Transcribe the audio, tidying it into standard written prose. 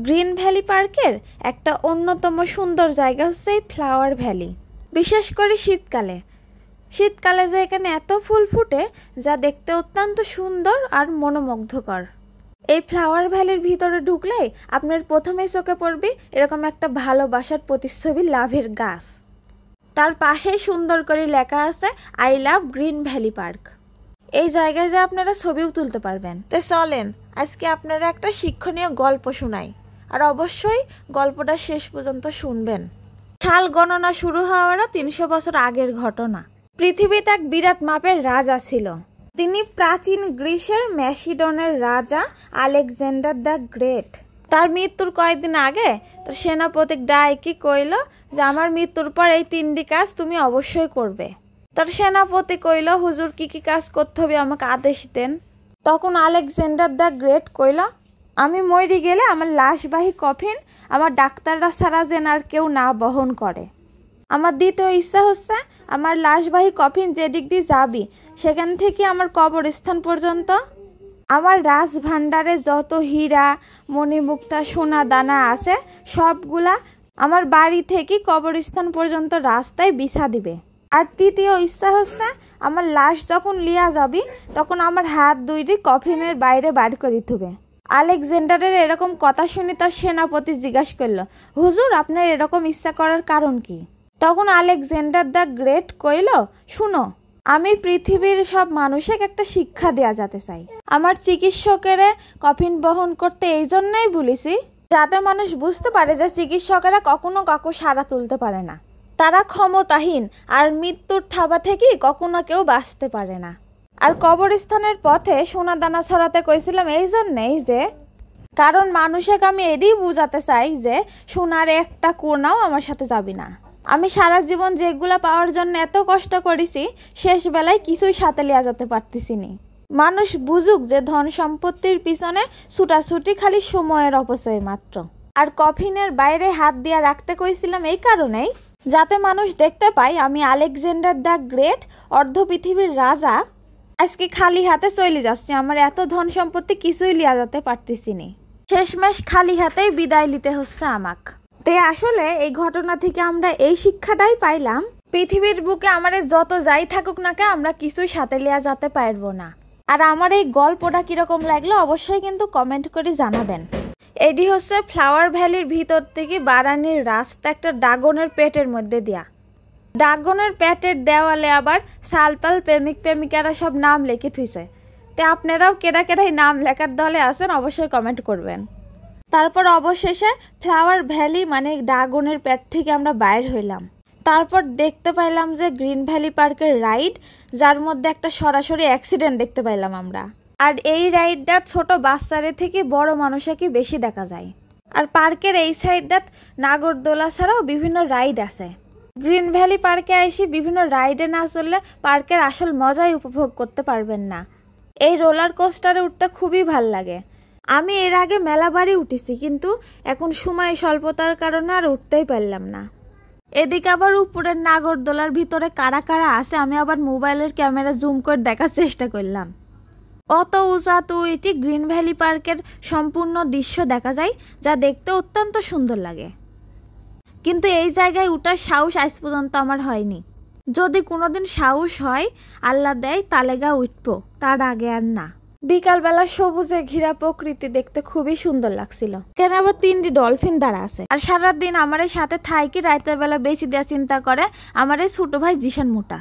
Green valley পার্কের একটা অন্যতম সুন্দর জায়গা হচ্ছে এই ফ্লাওয়ার ভ্যালি। বিশেষ করে শীতকালে যে এখানে এত ফুল ফুটে যা দেখতে অত্যন্ত সুন্দর আর মনোমুগ্ধকর। এই ফ্লাওয়ার ভ্যালির ভিতরে ঢুকলেই আপনার প্রথমেই চোখে পড়বে এরকম একটা ভালোবাসার প্রতিচ্ছবি লাভের গাছ। তার পাশেই সুন্দর করে লেখা আছে I love green valley park. এই জায়গায় যে আপনারা ছবিও তুলতে পারবেন। তো চলেন আজকে আপনারা একটা শিক্ষণীয় গল্প শোনাই, আর অবশ্যই গল্পটা শেষ পর্যন্ত শুনবেন। সাল গণনা শুরু হওয়ার 300 বছর আগের ঘটনা। পৃথিবীতে এক বিরাট মাপের রাজা ছিল। তিনি প্রাচীন গ্রিসের ম্যাসিডনের রাজা আলেকজান্ডার দ্য গ্রেট। তার মৃত্যুর কয়েকদিন আগে তার সেনাপতি ডাইকি কইল যে আমার মৃত্যুর পর এই 3টি কাজ তুমি অবশ্যই করবে। তার সেনাপতি কইল হুজুর কি কি কাজ করতে হবে আমাকে আদেশ দেন। তখন আলেকজান্ডার দ্য গ্রেট কইল আমি মরে গেলে আমার লাশবাহী কফিন আমার ডাক্তাররা ছাড়া যেন আর কেউ না বহন করে। আমার দ্বিতীয় ইচ্ছা হচ্ছে আমার লাশবাহী কফিন যেদিক দিয়ে যাবি সেখান থেকে আমার কবরস্থান পর্যন্ত আমার রাজভাণ্ডারে যত হীরা মণিমুক্তা সোনা দানা আছে সবগুলা আমার বাড়ি থেকে কবরস্থান পর্যন্ত রাস্তায় বিছা দিবে। আর তৃতীয় ইচ্ছা হচ্ছে আমার লাশ যখন লিয়া যাবি তখন আমার হাত দুইটি কফিনের বাইরে বার করে থুবে। আলেকজান্ডারের এরকম কথা শুনে তার সেনাপতি জিজ্ঞাসা করল হুজুর আপনার এরকম ইচ্ছা করার কারণ কি? তখন আলেকজান্ডার দ্য গ্রেট কইল শুনো, আমি পৃথিবীর সব মানুষকে একটা শিক্ষা দেয়া যেতে চাই। আমার চিকিৎসকেরা কফিন বহন করতে এই জন্যই বলেছি যাতে মানুষ বুঝতে পারে যে চিকিৎসকেরা কখনো কাউকে সারা তুলতে পারে না, তারা ক্ষমতাহীন, আর মৃত্যুর থাবা থেকে কখনো কেউ বাঁচতে পারে না। আর কবরস্থানের পথে সোনা দানা ছড়াতে কইছিলাম এই জন্যেই যে কারণ মানুষকে আমি এটাই বুঝাতে চাই যে সোনার একটা কোনাও আমার সাথে যাবি না। আমি সারা জীবন যেগুলা পাওয়ার জন্য এত কষ্ট করেছি শেষ বেলায় কিছুই সাথে লিয়া যেতে পারতেছি নি। মানুষ বুঝুক যে ধন সম্পত্তির পিছনে ছুটাছুটি খালি সময়ের অপচয় মাত্র। আর কফিনের বাইরে হাত দিয়া রাখতে কইছিলাম এই কারণেই যাতে মানুষ দেখতে পায় আমি আলেকজান্ডার দ্য গ্রেট অর্ধ পৃথিবীর রাজা আজকে খালি হাতে চলে যাচ্ছি, আমার এত ধন সম্পত্তি কিছুই লিয়া যেতে পারতেছি নি, শেষমেশ খালি হাতেই বিদায় নিতে হচ্ছে আমাক। তে আসলে এই ঘটনা থেকে আমরা এই শিক্ষাটাই পাইলাম পৃথিবীর বুকে আমাদের যত যাই থাকুক না কে আমরা কিছুই সাথে লিয়া যেতে পারবো না। আর আমার এই গল্পটা কিরকম লাগলো অবশ্যই কিন্তু কমেন্ট করে জানাবেন। এটি হচ্ছে ফ্লাওয়ার ভ্যালির ভিতর থেকে বারানির রাস্তা একটা ড্রাগনের পেটের মধ্যে দেয়া। ড্রাগনের পেটের দেওয়ালে আবার সালপাল প্রেমিক প্রেমিকারা সব নাম লিখে থুইছে। তে আপনারাও কেডা কেডাই নাম লেখার দলে আছেন অবশ্যই কমেন্ট করবেন। তারপর অবশেষে ফ্লাওয়ার ভ্যালি মানে ড্রাগনের পেট থেকে আমরা বাইর হইলাম। তারপর দেখতে পাইলাম যে গ্রিন ভ্যালি পার্কের রাইড, যার মধ্যে একটা সরাসরি অ্যাক্সিডেন্ট দেখতে পাইলাম আমরা। আর এই রাইডটা ছোট বাচ্চাদের থেকে বড় মানুষকে বেশি দেখা যায়। আর পার্কের এই সাইডটা নাগরদোলা ছাড়াও বিভিন্ন রাইড আছে। গ্রিন ভ্যালি পার্কে এসে বিভিন্ন রাইডে না চললে পার্কের আসল মজাই উপভোগ করতে পারবেন না। এই রোলার কোস্টারে উঠতে খুবই ভাল লাগে। আমি এর আগে মেলাবারই উঠেছি, কিন্তু এখন সময় স্বল্পতার কারণে আর উঠতেই পারলাম না। এদিকে আবার উপরের নাগরদোলার ভিতরে কারা কারা আছে আমি আবার মোবাইলের ক্যামেরা জুম করে দেখার চেষ্টা করলাম। অত উঁচা তো এটি গ্রিন ভ্যালি পার্কের সম্পূর্ণ দৃশ্য দেখা যায়, যা দেখতে অত্যন্ত সুন্দর লাগে। কিন্তু এই জায়গায় উঠার সাহস আজ পর্যন্ত আমার হয়নি। যদি কোনোদিন সাহস হয় আল্লাহ দেয় তালেগা উঠবো, তার আগে আর না। বিকালবেলা সবুজে ঘেরা প্রকৃতি দেখতে খুবই সুন্দর লাগছিল। কেন আবার 3টি ডলফিন দাঁড়া আছে। আর সারাদিন আমার সাথে থাইকি রাতের বেলা বেশি দেওয়া চিন্তা করে আমার এই ছোট ভাই জিশান মোটা।